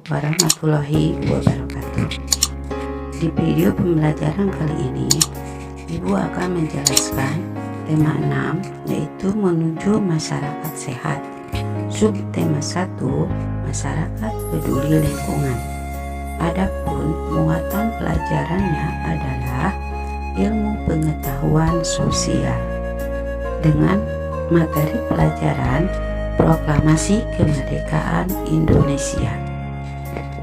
warahmatullahi wabarakatuh. Di video pembelajaran kali ini, Ibu akan menjelaskan tema 6, yaitu menuju masyarakat sehat. Subtema 1, masyarakat peduli lingkungan. Adapun muatan pelajarannya adalah ilmu pengetahuan sosial dengan materi pelajaran Proklamasi Kemerdekaan Indonesia.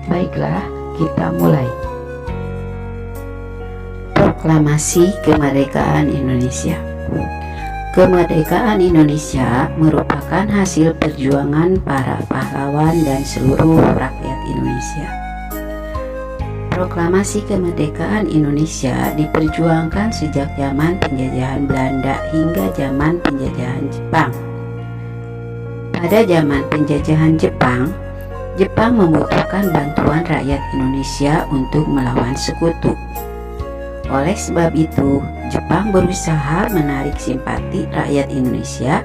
Baiklah, kita mulai. Proklamasi Kemerdekaan Indonesia. Kemerdekaan Indonesia merupakan hasil perjuangan para pahlawan dan seluruh rakyat Indonesia. Proklamasi Kemerdekaan Indonesia diperjuangkan sejak zaman penjajahan Belanda hingga zaman penjajahan Jepang. Pada zaman penjajahan Jepang, Jepang membutuhkan bantuan rakyat Indonesia untuk melawan sekutu. Oleh sebab itu, Jepang berusaha menarik simpati rakyat Indonesia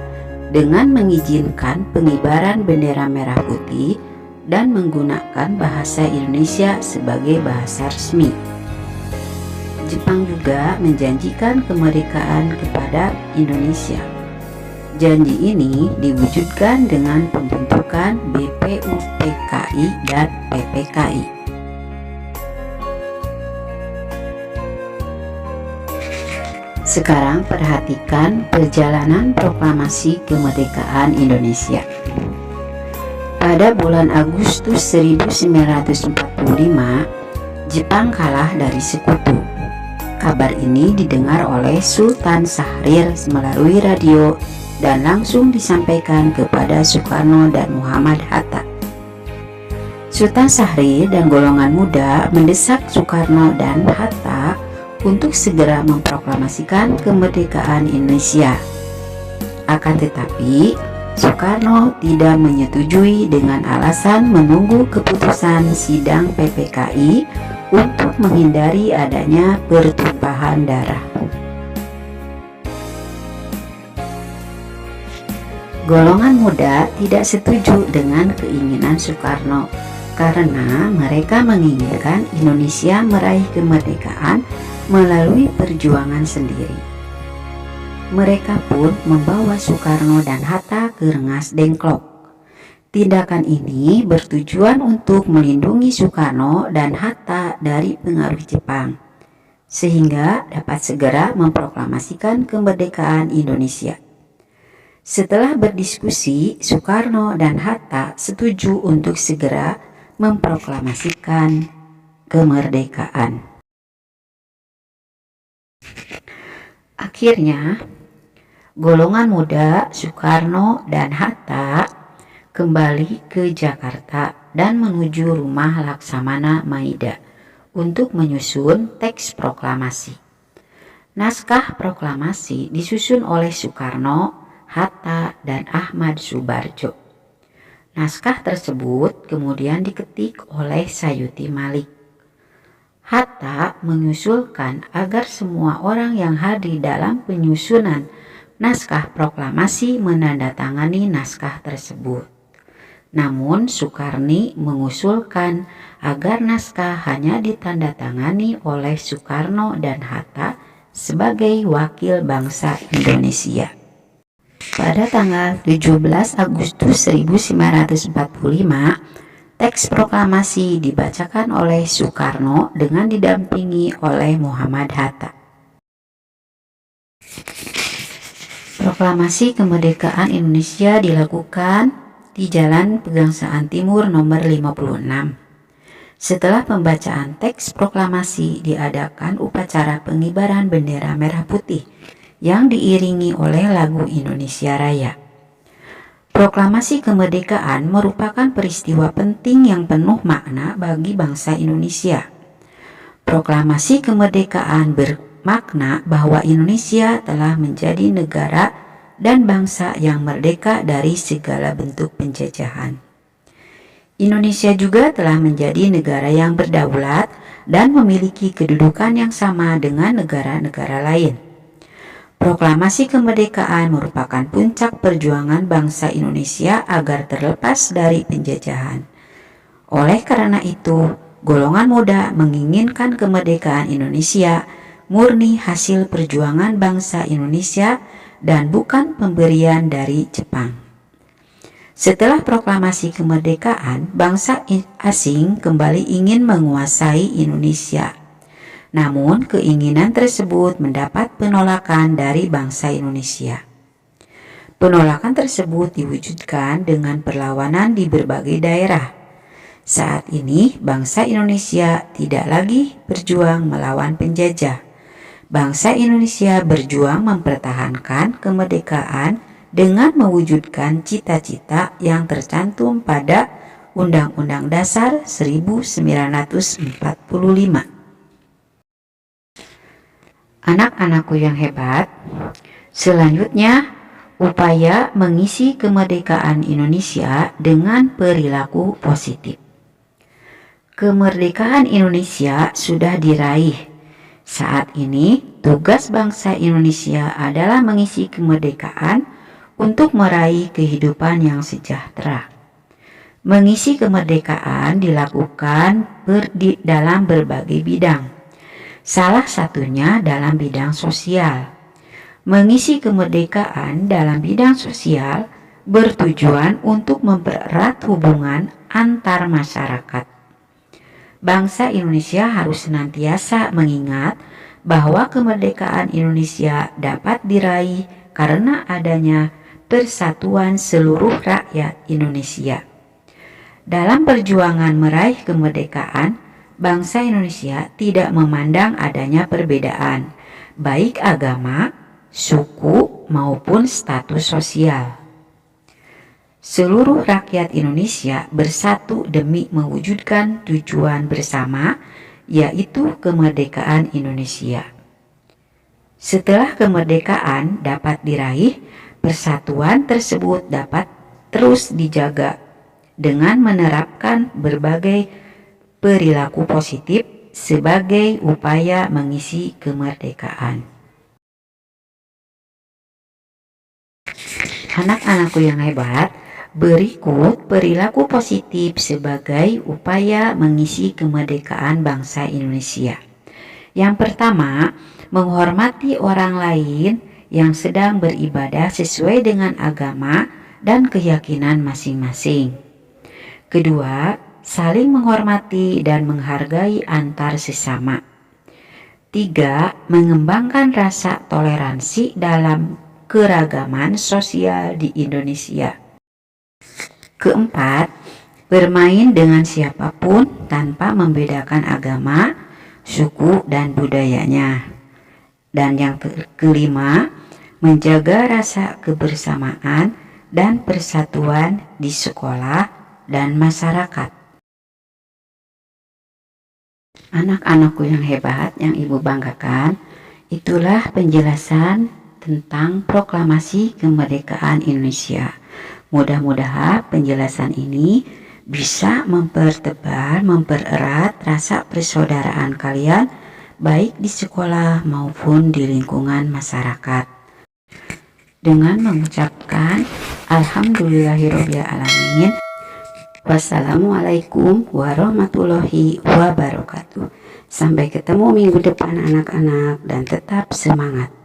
dengan mengizinkan pengibaran bendera merah putih dan menggunakan bahasa Indonesia sebagai bahasa resmi. Jepang juga menjanjikan kemerdekaan kepada Indonesia. Janji ini diwujudkan dengan pembentukan BPUPKI dan PPKI. Sekarang perhatikan perjalanan proklamasi kemerdekaan Indonesia. Pada bulan Agustus 1945, Jepang kalah dari sekutu. Kabar ini didengar oleh Sultan Syahrir melalui radio dan langsung disampaikan kepada Soekarno dan Muhammad Hatta. Sultan Syahrir dan golongan muda mendesak Soekarno dan Hatta untuk segera memproklamasikan kemerdekaan Indonesia. Akan tetapi, Soekarno tidak menyetujui dengan alasan menunggu keputusan sidang PPKI untuk menghindari adanya pertumpahan darah. Golongan muda tidak setuju dengan keinginan Soekarno karena mereka menginginkan Indonesia meraih kemerdekaan melalui perjuangan sendiri. Mereka pun membawa Soekarno dan Hatta ke Rengas Dengklok. Tindakan ini bertujuan untuk melindungi Soekarno dan Hatta dari pengaruh Jepang, sehingga dapat segera memproklamasikan kemerdekaan Indonesia. Setelah berdiskusi, Soekarno dan Hatta setuju untuk segera memproklamasikan kemerdekaan. Akhirnya, golongan muda Soekarno dan Hatta kembali ke Jakarta dan menuju rumah Laksamana Maida untuk menyusun teks proklamasi. Naskah proklamasi disusun oleh Soekarno, Hatta, dan Ahmad Subarjo. Naskah tersebut kemudian diketik oleh Sayuti Malik. Hatta mengusulkan agar semua orang yang hadir dalam penyusunan naskah proklamasi menandatangani naskah tersebut. Namun Soekarni mengusulkan agar naskah hanya ditandatangani oleh Soekarno dan Hatta sebagai wakil bangsa Indonesia. Pada tanggal 17 Agustus 1945, teks proklamasi dibacakan oleh Soekarno dengan didampingi oleh Muhammad Hatta. Proklamasi kemerdekaan Indonesia dilakukan di Jalan Pegangsaan Timur nomor 56. Setelah pembacaan teks proklamasi, diadakan upacara pengibaran bendera merah putih yang diiringi oleh lagu Indonesia Raya. Proklamasi kemerdekaan merupakan peristiwa penting yang penuh makna bagi bangsa Indonesia. Proklamasi kemerdekaan bermakna bahwa Indonesia telah menjadi negara dan bangsa yang merdeka dari segala bentuk penjajahan. Indonesia juga telah menjadi negara yang berdaulat dan memiliki kedudukan yang sama dengan negara-negara lain. Proklamasi kemerdekaan merupakan puncak perjuangan bangsa Indonesia agar terlepas dari penjajahan. Oleh karena itu, golongan muda menginginkan kemerdekaan Indonesia murni hasil perjuangan bangsa Indonesia dan bukan pemberian dari Jepang. Setelah proklamasi kemerdekaan, bangsa asing kembali ingin menguasai Indonesia. Namun, keinginan tersebut mendapat penolakan dari bangsa Indonesia. Penolakan tersebut diwujudkan dengan perlawanan di berbagai daerah. Saat ini, bangsa Indonesia tidak lagi berjuang melawan penjajah. Bangsa Indonesia berjuang mempertahankan kemerdekaan dengan mewujudkan cita-cita yang tercantum pada Undang-Undang Dasar 1945. Anak-anakku yang hebat, selanjutnya upaya mengisi kemerdekaan Indonesia dengan perilaku positif. Kemerdekaan Indonesia sudah diraih. Saat ini, tugas bangsa Indonesia adalah mengisi kemerdekaan untuk meraih kehidupan yang sejahtera. Mengisi kemerdekaan dilakukan dalam berbagai bidang. Salah satunya dalam bidang sosial. Mengisi kemerdekaan dalam bidang sosial bertujuan untuk mempererat hubungan antar masyarakat. Bangsa Indonesia harus senantiasa mengingat bahwa kemerdekaan Indonesia dapat diraih karena adanya persatuan seluruh rakyat Indonesia. Dalam perjuangan meraih kemerdekaan, bangsa Indonesia tidak memandang adanya perbedaan, baik agama, suku, maupun status sosial. Seluruh rakyat Indonesia bersatu demi mewujudkan tujuan bersama, yaitu kemerdekaan Indonesia. Setelah kemerdekaan dapat diraih, persatuan tersebut dapat terus dijaga dengan menerapkan berbagai perilaku positif sebagai upaya mengisi kemerdekaan. Anak-anakku yang hebat, berikut perilaku positif sebagai upaya mengisi kemerdekaan bangsa Indonesia. Yang pertama, menghormati orang lain yang sedang beribadah sesuai dengan agama dan keyakinan masing-masing. Kedua, saling menghormati dan menghargai antar sesama. Tiga, mengembangkan rasa toleransi dalam keragaman sosial di Indonesia. Keempat, bermain dengan siapapun tanpa membedakan agama, suku, dan budayanya. Dan yang kelima, menjaga rasa kebersamaan dan persatuan di sekolah dan masyarakat. Anak-anakku yang hebat, yang ibu banggakan, itulah penjelasan tentang proklamasi kemerdekaan Indonesia. Mudah-mudahan penjelasan ini bisa mempertebal, mempererat rasa persaudaraan kalian baik di sekolah maupun di lingkungan masyarakat. Dengan mengucapkan Alhamdulillahirabbil alamin. Wassalamualaikum warahmatullahi wabarakatuh. Sampai ketemu minggu depan anak-anak dan tetap semangat.